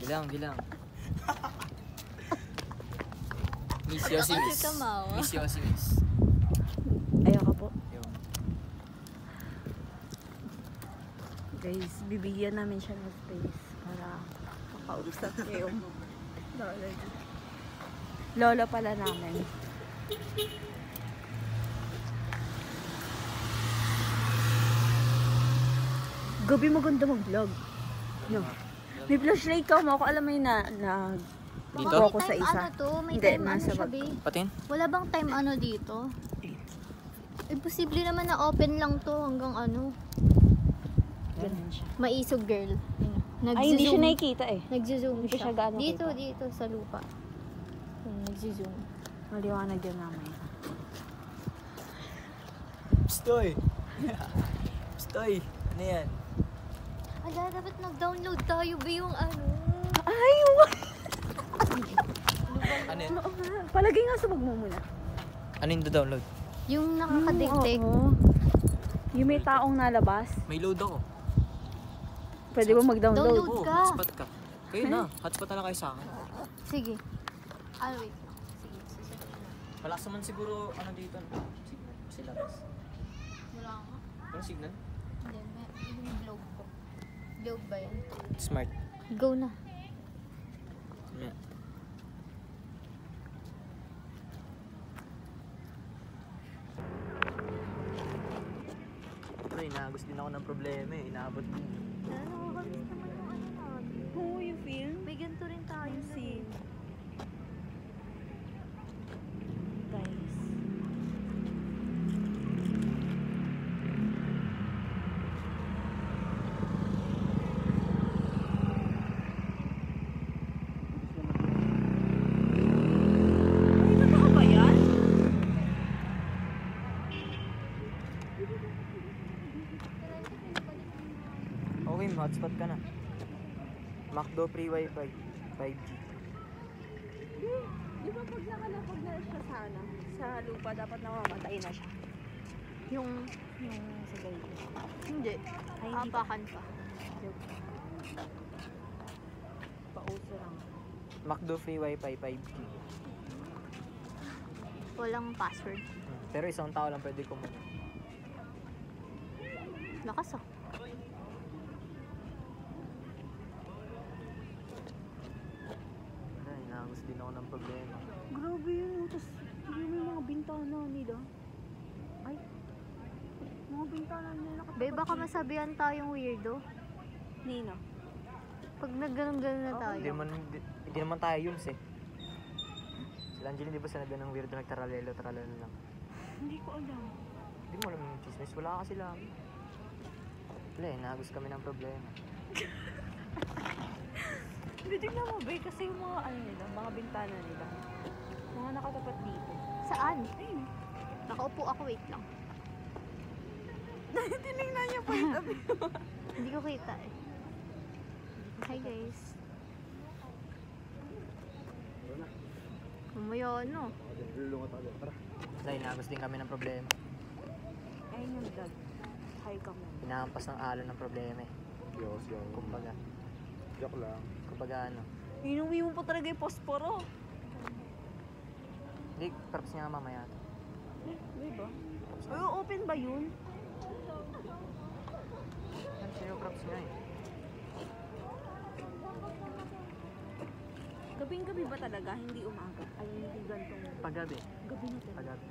Gilang, gilang. Miss Yossi, miss. Miss Yossi, miss. Ayoko po. Yung. Guys, bibigyan namin siya ng space para makausap niya yung lola niya. Lola pala namin. Gabi maganda mag-vlog. No. May flashlight ka mo. Ako alam mo yun na Dito? ako sa isa. Ano to? May Hindi, time ano nasa siya, bag. be? Patin? Wala bang time ano dito? Imposible naman na open lang to hanggang ano. Ganun siya. Maisog girl. Ay, hindi siya nakikita eh. Nagzo-zoom Hindi siya. siya gaano Dito, kita. dito sa lupa. Nagzo-zoom. Maliwanag yun namin. Pstoy! Pstoy! Ano yan? Ala, dapat nag-download tayo ba yung ano? Ay, Ano yan? palagi nga sa bag mo muna. Ano yung download? Yung nakakadikdik. Oo. Yung may taong nalabas. May load ako. Pwede ba mag-download? Download. Oo, ka. hotspot ka. Kayo na, hotspot na lang kayo sa akin. Sige. Ah, wait lang. Sige, susunod na. Wala naman siguro, ano dito, signal. Sila guys. Wala nga. Ano signal? Hindi, yung globe ko. Globe ba yan? Smart. Go na. Yeah. Pero inagos din ako ng problema eh. Inaabot din. Nakakamiss naman yung ano natin. Oo, yung film. May ganito rin tayo. See. Guys. Ay, totoo ba yan? Okay, hotspot ka na. Macdo free wifi. 5G. Di ba pag nakalapag na siya sana sa lupa, dapat namamatay na siya? Yung sa gaydo. Hindi. Ay, hindi pa. Apakan pa. Pauso lang. Macdo free wifi 5G. Walang password. Pero isang tao lang pwede kumunta. Lakas ah. Ay, inagos din ako ng problema. Grabe yun. Tapos, yung may mga bintana nila. Ay. Mga bintana nila. Be, baka masabihan tayong weirdo. Nino. Pag nagganong-ganon na tayo. Hindi naman tayo yun eh. Sila Angeline, di ba sinabi ng weirdo nagtaralelo lang? Hindi ko alam. Hindi mo alam yung chismis. Wala kasi lang. Wala eh, nagos kami ng problema. Hindi, tignan mo, Bay. Kasi yung mga ano nila, mga bintana nila. Mga nakatapat dito. Saan? Ayun. Nakaupo ako, wait lang. Tinignan niya pa yung tabi. Hindi ko kita eh. Hi guys. Mamaya ano? Wala, nagos din kami ng problema. Ayun yung vlog. Hi ka mo. Pinahampas ng alon ng problema eh. Diyos, yung Kumbaga, joke lang. ano. Inuwi mo pa talaga yung posporo. Hindi, purpose nga mamaya. Di ba? Ay, open ba yun? Ano sa'yo, props nga eh. Gabing-gabi ba talaga? Hindi umaga? Ay, hindi gantong Paggabi. gabi na talaga. Paggabi.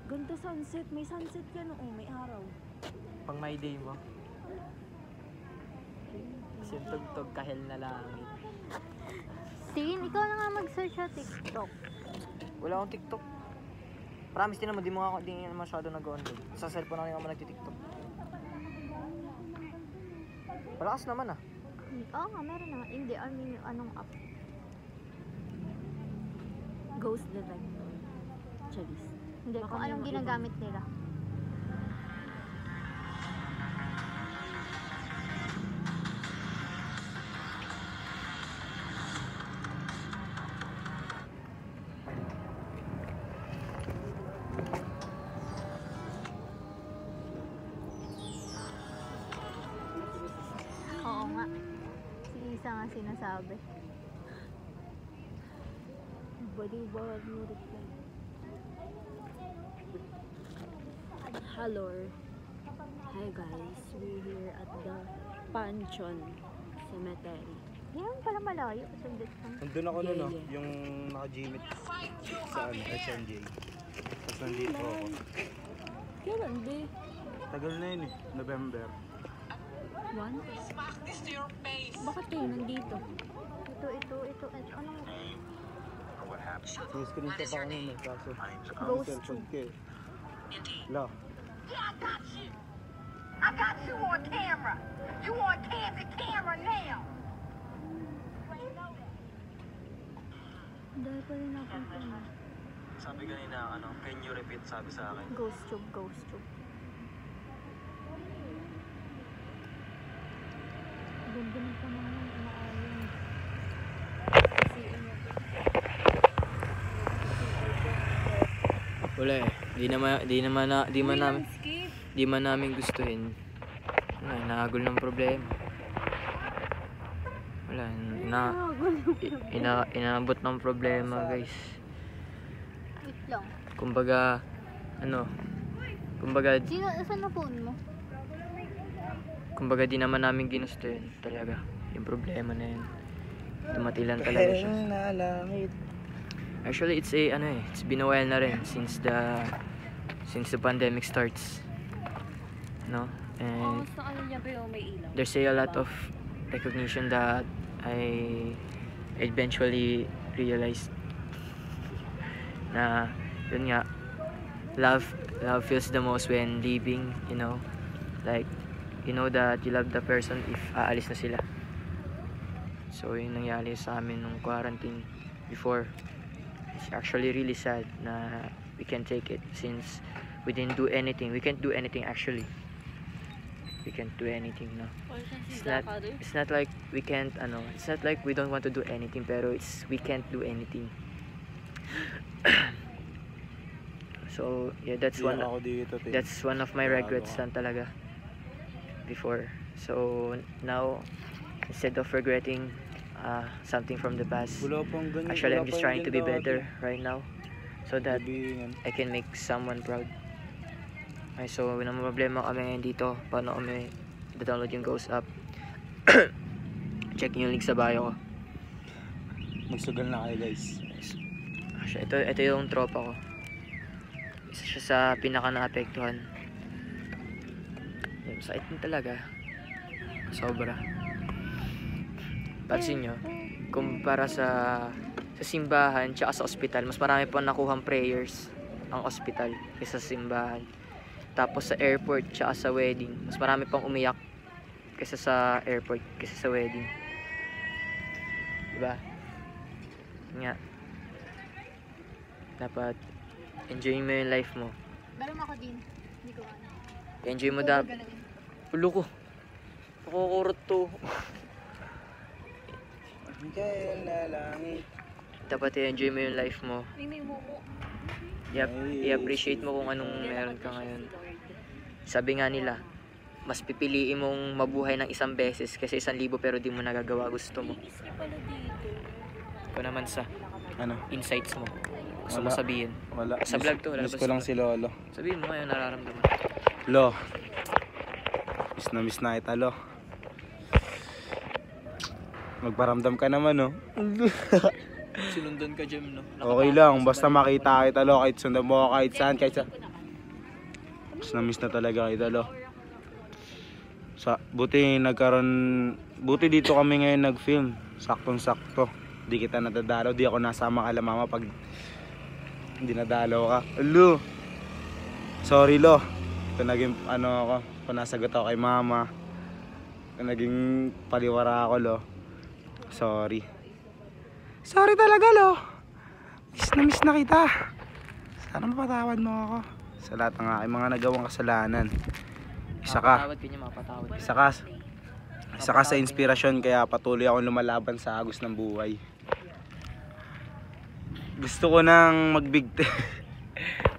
Ganda sunset. May sunset ka noon. May araw. Pang my day mo. Kasi yung tugtog kahil na langit. Tin, ikaw na nga mag-search sa TikTok. Wala akong TikTok. Promise din naman, di naman masyado nag-online. Sa cellphone ako naman nagtitiktok. Malakas naman ah. Oo nga, meron na nga. Hindi, I mean, yung anong app. Ghost detector. Charis. Hindi, Baka kung may anong mga ginagamit nila. Oo nga. Si Isa nga sinasabi. Baliwag mo reply. Hello. Hi guys, we're here at the Panchon Cemetery. Yan pala malayo. Sundot ka. Nandun ako nun, no? Yeah. Yung naka-gymit sa SNJ. Tapos nandito ako. Kailan di? Tagal na yun eh. November. One? Bakit kayo nandito? Ito. Anong Screenshot ako nun eh. Kaso, Ghost cellphone ko eh. La. I got you on camera. You on candid camera now. Dahil pa rin napunta na. Sabi kanina, can you repeat, sabi sa akin. ghost tube. Ganda ng panahon, umaayon. Wala eh. Di man namin gustuhin. Wala, nahagol ng problema. Wala, inaabot ng problema, guys. Wait lang. Kumbaga, Saan na phone mo? kumbaga di naman namin ginusto yun talaga. Yung problema na yun. Dumatilan talaga siya. Actually, it's been a while na rin since the pandemic starts. No? And Sa ano niya pero may ilaw. there's a lot of recognition that I eventually realized na yun nga, love feels the most when leaving, you know, like you know that you love the person if aalis na sila. So yun nangyari sa amin nung quarantine before. It's actually really sad na we can't take it since we didn't do anything. We can't do anything actually. We can't do anything, no. It's not like we can't it's not like we don't want to do anything, pero it's we can't do anything. So yeah, that's one of my regrets lang talaga before. So now, instead of regretting something from the past, actually I'm just trying to be better right now so that I can make someone proud. Okay, so may problema kami ngayon dito. Paano kami download yung Ghost app? Checking yung link sa bio ko. Magsugal na kayo, guys. Actually, ito yung tropa ko. Isa siya sa pinaka naapektuhan. Yung sakit din talaga. Sobra. Pansin nyo, kumpara sa simbahan tsaka sa ospital, mas marami pa nakuhang prayers ang ospital kaysa sa simbahan. Tapos sa airport tsaka sa wedding, mas marami pang umiyak kaysa sa airport kaysa sa wedding. Diba? Nga. Dapat enjoy mo yung life mo. Balong ako din. Hindi ko ano. Enjoy mo Ulo ko. Nakukurot to. Dapat i-enjoy mo yung life mo. I-appreciate mo kung anong meron ka ngayon. Sabi nga nila, mas pipiliin mong mabuhay ng 1 beses kasi 1,000 pero di mo nagagawa gusto mo. Ito naman sa insights mo. Gusto mo sabihin. Wala. Sa vlog to. Miss ko lang si Lolo. Sabihin mo ngayon nararamdaman. Lo. Miss na kita, Lo. Magparamdam ka naman, no? Sinundan ka, Jem, no? Okay lang, basta makita kita, Lo. Kahit sundan mo ako, kahit saan, miss na talaga kita, Lo. Buti dito kami ngayon nag-film. Saktong-sakto. Di kita nadadalaw, di ako nasama kala mama pag hindi nadalaw ka. Alo. Sorry, Lo. Ito naging ako, panasagot ako kay mama. Ito naging paliwara ako, Lo. Sorry talaga, Lo. Miss na kita. Sana mapatawad mo ako sa lahat ng aking mga nagawang kasalanan. Isa ka sa inspirasyon, kaya patuloy akong lumalaban sa agos ng buhay. Gusto ko nang mag-big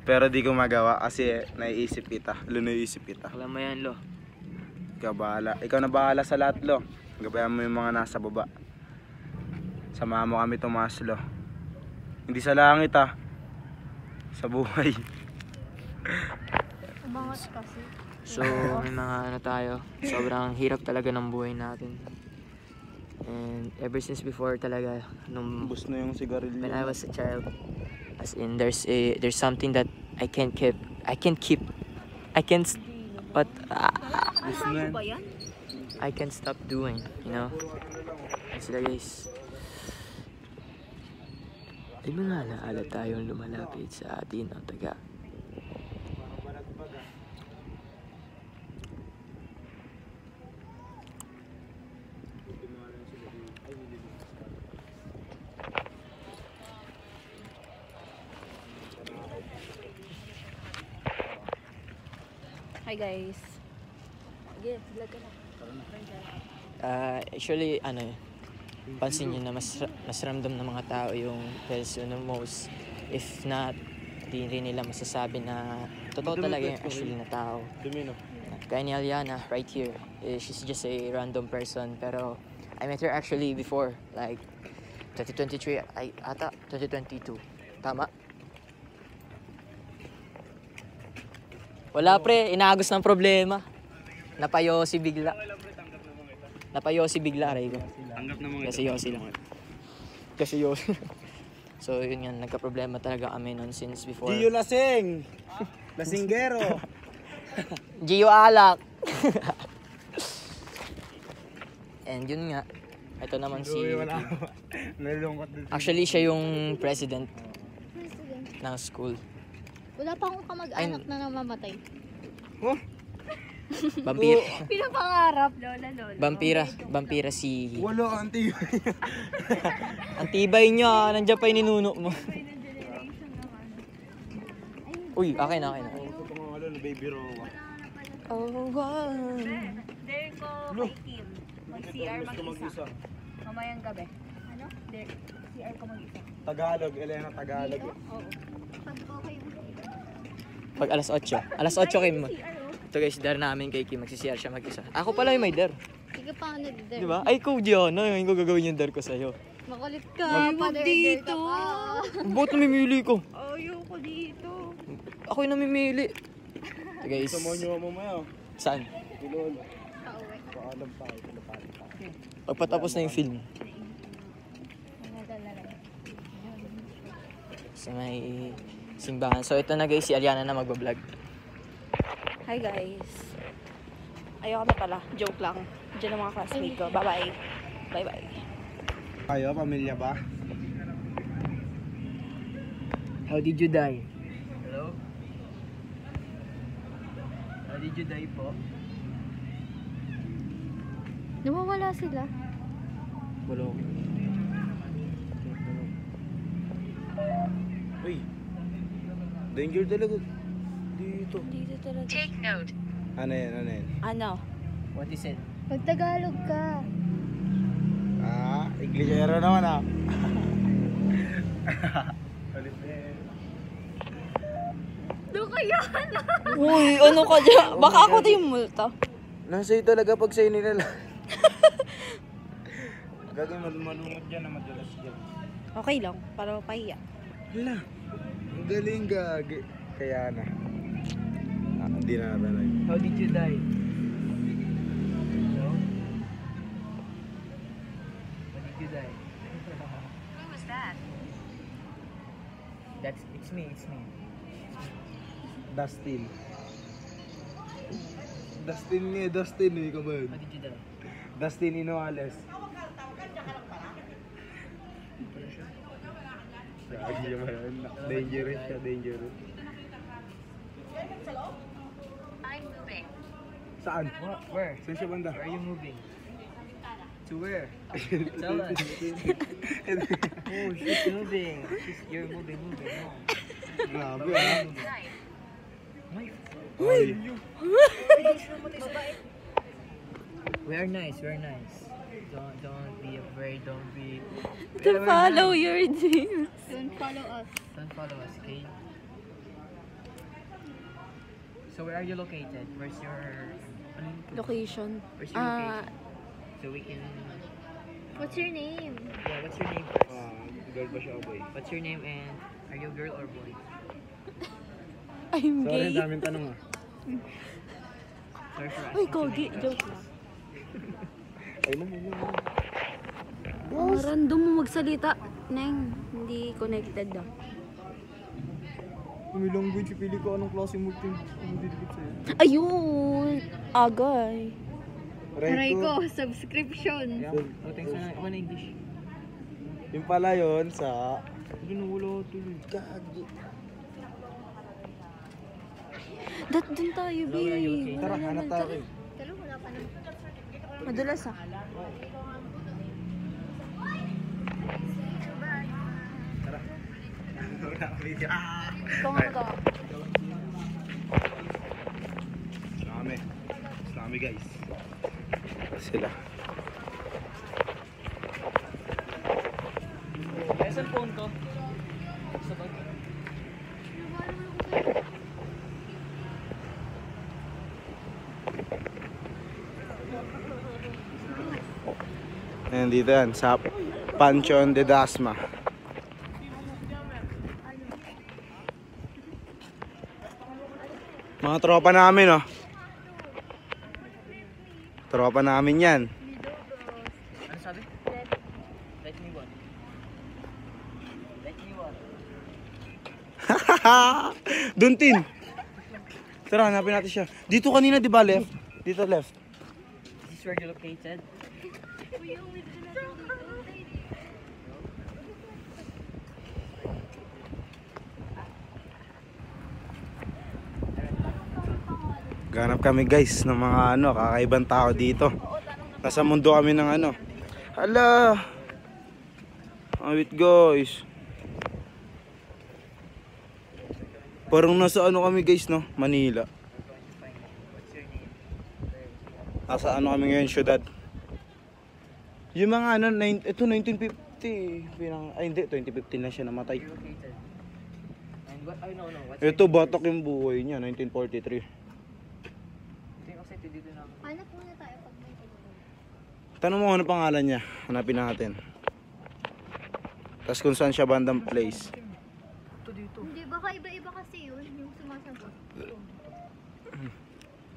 pero di ko magawa kasi naiisip kita. Alam mo yan, Lo. Ikaw na bahala sa lahat, Lo. Gabayan mo yung mga nasa baba. Samahan mo kami tumaslo. Hindi sa langit sa buhay. Umangat kasi. So, may mga ano tayo, sobrang hirap talaga ng buhay natin. And ever since before talaga, nung Bus na yung sigarilyo. when I was a child, as in there's something that I can't but Bus na yan. Ba yan? I can't stop doing, you know. Sila guys. Di ba nga naala tayong lumalapit sa atin ang taga? Hi guys. Again, vlog ka na. Actually, pansin nyo na mas ramdam ng mga tao yung pills the most. If not, di rin nila masasabi na totoo talaga yung actually na tao. Dumi, no? Kaya ni Aliana, right here, she's just a random person. Pero I met her actually before, like 2023, 2022. Tama? Wala pre, inagos ng problema. Napayosi bigla, Ray ko. Tanggap na mga Kasi yosi lang. Kasi yosi. So yun nga, nagka-problema talaga kami noon since before. Gio lasing! Lasinggero! Gio alak! And yun nga, ito naman si... Nalulungkot din. Actually, siya yung president ng school. Wala pa akong kamag-anak na namamatay. Vampira. Pinapangarap, lola. Vampira si... Wala, auntie. Ang tibay niya, nandiyan pa yung ninuno mo. Uy, akin. Ito mga ano, baby Rowa. Oh, wow. Dare ko kay Kim. Mag-CR mag-isa. Mamayang gabi. Ano? Dare. CR ko mag-isa. Tagalog, Elena, Tagalog. Oo. Pag alas 8. Alas 8, Kim. Ito guys, dare namin kay Kim. Magsisiyar siya mag-isa. Ako pala yung may dare. Sige pa nga nag-dare. Di ba? Ay, ko Diana. Yung gagawin yung dare ko sa'yo. Makulit ka. Dare ka pa. Ba't namimili ko? Ayoko dito. Ako yung namimili. Ito guys. Gusto mo nyo mamaya. Saan? Kilolo. Pauwi. Paalam tayo. Pinapaalam tayo. Pagpatapos na yung film. Sa may simbahan. So ito na guys, si Aliana na magbablog. Hi guys. Ayoko na pala. Joke lang. Diyan ang mga classmate ko. Bye-bye. Bye-bye. Kayo, pamilya ba? How did you die? Hello? How did you die po? Nawawala sila. Bulong. Uy. Danger talaga. Dito. Dito talaga. Take note. Ano yan? Ano? What is it? Pag Tagalog ka. Inglesero naman Ulit din. Doon kaya na. Uy, ano ka dyan? Baka ako din yung multo. Nasa'yo talaga pag sa'yo nila lang. Gagawin malumot dyan na madalas dyan. Okay lang. Para mapahiya. Hala. Ang galing gagi. Kaya na. Hindi na natanay. How did you die? Hello? How did you die? Who was that? It's me. Dustin. Dustin eh, kaman. How did you die? Dustin Inoales. Gagi naman. Dangerous siya, dangerous. I'm moving. Saan? Where? Saan siya banda? Where are you moving? To where? Tell us. Oh, she's moving. You're moving. No. Grabe Knife. Uy! We're nice. Don't be afraid. Don't be. To follow your dreams. Don't follow us. Don't follow us, okay? So where are you located? Where's your Location. Where's your location? So we can What's your name? Yeah, what's your name? Girl ba siya o boy? What's your name and are you girl or boy? I'm Sorry, gay. ang daming tanong ah. Sorry for Uy, asking. Kogi. Joke lang. Ay na. Random mo magsalita. Neng, hindi connected daw. May language, pili ko anong klase mo didikit sa'yo. Ayun! Agay. Aray ko, subscription. Yeah. Oh, thanks na. Ako na English. Yung pala yun sa... Hindi na wala tuloy. Gagi. Dun tayo, B. Hello, are you okay? Tara, hanap tayo. Pero wala pa naman. Madulas ah. Ikaw nga magawa. Islami guys. Sila. Nasaan phone ko? Sa bag. Ayan dito yan, sa Panchon de Dasma. Mga tropa namin, oh. Tropa namin yan. Ano sabi? Let me one. Let me one. Duntin! Tara, hanapin natin siya. Dito kanina, di ba, left? Dito left. This is where you're located. Ganap kami guys ng mga kakaibang tao dito. Nasa mundo kami ng Hala! Awit guys. Parang nasa kami guys, no? Manila. Nasa kami ngayon, syudad. Yung mga ito 1950. Hindi, 2015 na siya namatay. You're located. And what? Oh, no. What's Ito, batok yung buhay niya, 1943. Ito yung excited dito na. Hanap muna tayo pag may tinanong. Tanong mo ano pangalan niya, hanapin natin. Tapos kung saan siya bandang place. Ito dito. Hindi, baka iba-iba kasi yun, yung sumasagot.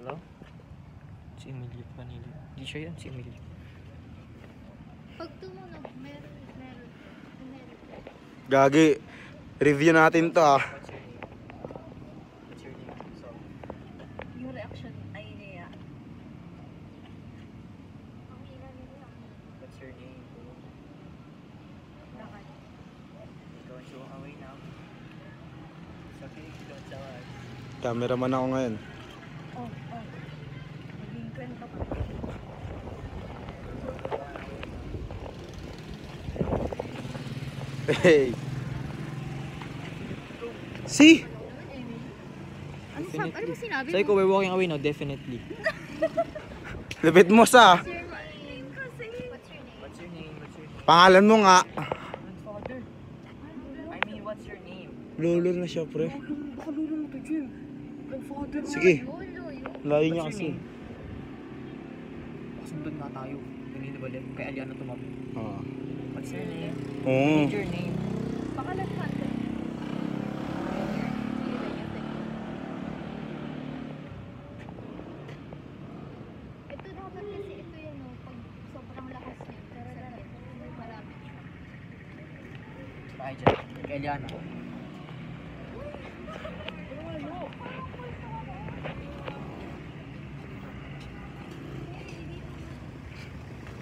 Hello? Si Emilio Panili. Di siya yan, si Emilio. Pag tumunog, meron. Gagi, review natin to ah. What's your name? What's your name? So, Yung reaction ay niya. what's your name? Don't show away now. It's okay, don't tell us. Cameraman ako ngayon. Naging kwento ka. Hey. See? Ano ba sinabi Sabi ko, we're walking away now, definitely. Lupit mo sa. What's your name? What's your name? What's your name? What's your name? Pangalan mo nga. Grandfather. I mean, what's your name? Lolo na siya, pre. Baka lulo mo to, Jim. Grandfather. Sige. Lolo, yun. Layo niya What's kasi. your name? Kasundan nga tayo. Kanina ba left? Kay Aliana tumabi. Oo. What's your name? Oo. What's your name? Baka nagkante. Ito dapat kasi ito yan o, pag sobrang lakas niya, pero dati, malapit siya. Bye dyan. Kay Aliana.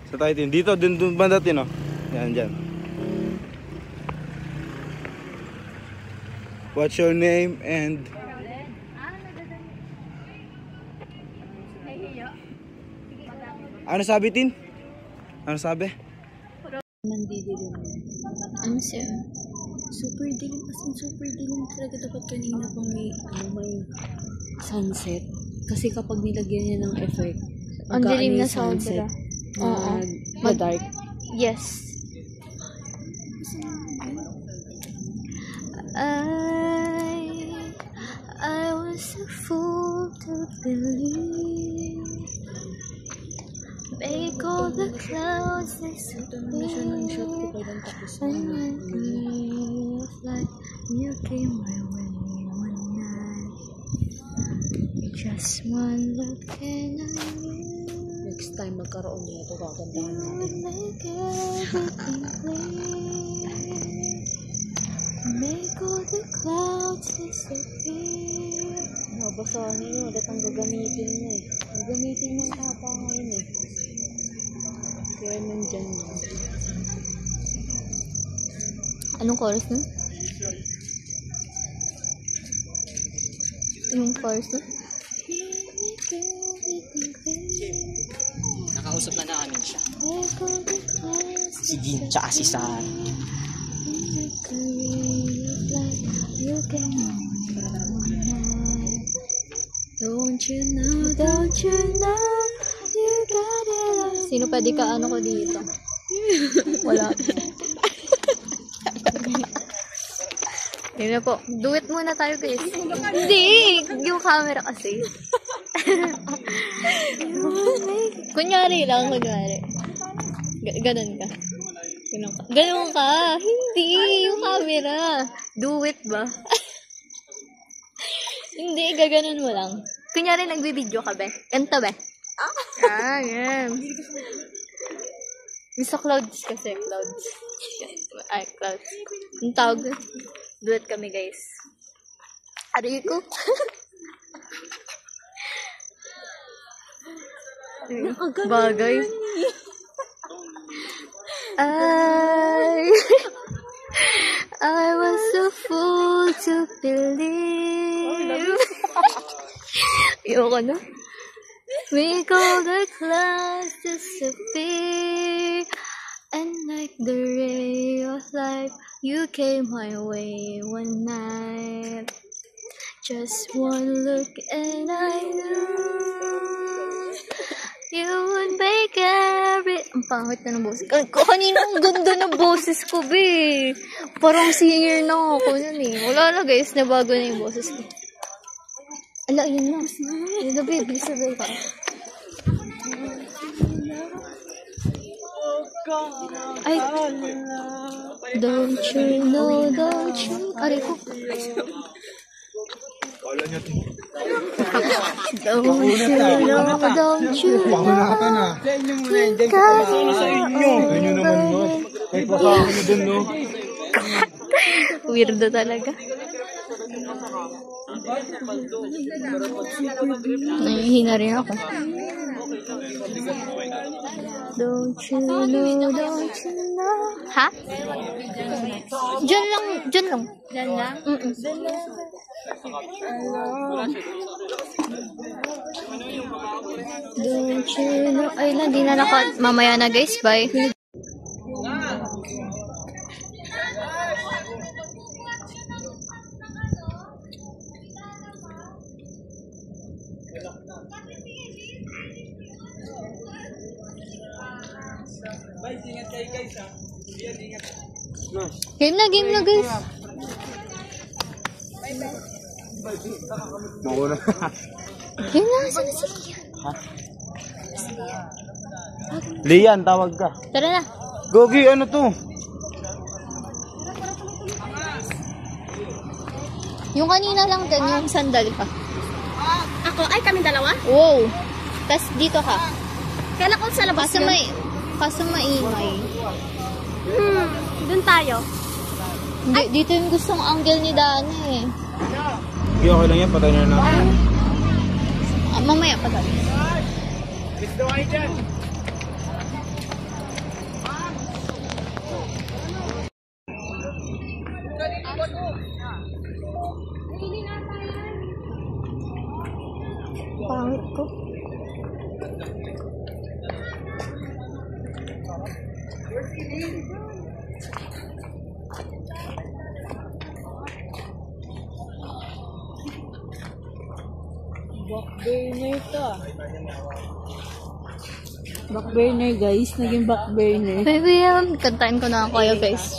Sa tayo din. Dito, dun banda tin, oh. Yan, dyan. What's your name and... Nahihiya. Ano sabi, Tin? Ano sabi? Nandidilim. Ano siya? Super dilim. As in, super dilim talaga dapat kanina pa may sunset. Kasi kapag nilagyan niya ng effect, Ang dilim yung na sound sunset, nila. Oo. ma-dark. Yes. I was a fool to believe Make all the clouds Ito naman siya ng shot ko kailan tapos na. like you came my way one night. Just one look and I knew Next time magkaroon niya ito, kagandahan you natin. would make everything clear. Make all the clouds disappear. Nabasahan niyo, ulit ang gagamitin niya eh. Gagamitin ng tapa ngayon eh. Kaya nandyan niya. Anong chorus nun? Yung chorus nun? Nakausap na namin siya. Make all the clouds Si Gin tsaka si Sarah. You can don't you know, you got it. Sino pwede ka ano ko dito? Wala. Yun na po. Do it muna tayo, guys. Hindi! Yung camera kasi. Kunyari lang, kunyari. Ganon ka. Ganon ka. Hindi! Yung camera. Do it ba? Hindi, gaganon mo lang. Kunyari, nagbibideo ka, be. Ganto, be. Yan. Yung sa clouds kasi, clouds. Ay, clouds. Ang tawag. Duet kami, guys. Ari ko. Bagay. I was so fool to believe. Ayoko na. Make all the clouds disappear. And like the ray of light, you came my way one night. Just one look and I knew you would make Ang pangit na ng boses. Kanina ang ganda ng boses ko, be. Parang singer na ako nun eh. Wala na guys, nabago na yung boses ko. Ala, yun na. Yun na, be. Bilis na ka. Ay. Don't you know, don't you. Aray ko. Don't you know, don't you know. Weirdo talaga. Nahihina rin ako. Don't you know, don't you know. Ha? Diyan lang, diyan lang. Diyan lang? Don't you know. Ay lang, di na mamaya na guys, bye. Game na guys. Game na, saan si Lian? Ha? Lian, tawag ka. Tara na. Gogi, ano to? Yung kanina lang din, yung sandal ka. Ako? Ay, kami dalawa? Wow. Tas dito ka. Kailan ko sa labas Kaso maingay. Doon tayo. Hindi, dito yung gustong angle ni Dana eh. Hindi, okay lang yan. Patay na natin. Mamaya pa tayo. Pangit ko. Backburner to ah. Backburner guys. Naging backburner. Baby, kantain ko na kayo guys.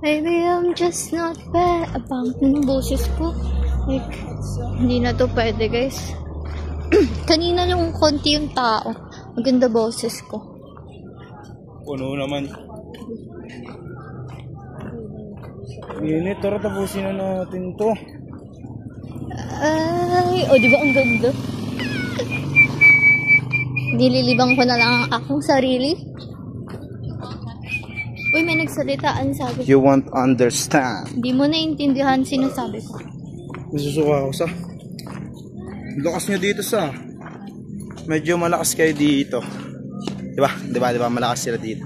Baby, I'm just not bad. Abang ng boses ko. Like, hindi na to pwede guys. Kanina yung konti yung tao. Maganda boses ko. Puno naman. Init, tara tapusin na natin to. Ay, di ba ang ganda? Nililibang ko na lang ang akong sarili. Uy, may nagsalitaan sabi ko. You won't understand. Hindi mo naiintindihan sinasabi ko. Nasusuka ako sa. Lakas nyo dito sa. Medyo malakas kayo dito. Diba? Malakas sila dito.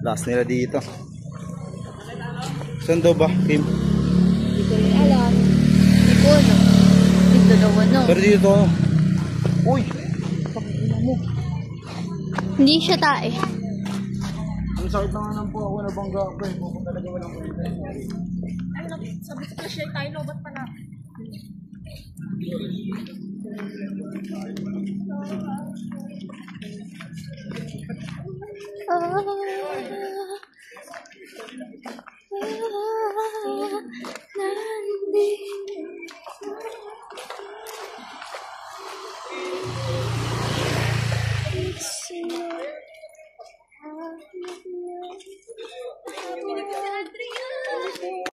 Lakas nila dito. Saan daw ba, Kim? Hindi ko rin alam. Hindi ko alam. Dito daw ano. Pero dito. Uy! Hindi siya tae. Ang sakit na nga ng po ako, nabangga ako eh. Bukong talaga walang kwenta. Sabi ko siya tayo, lobat pa na. Ah.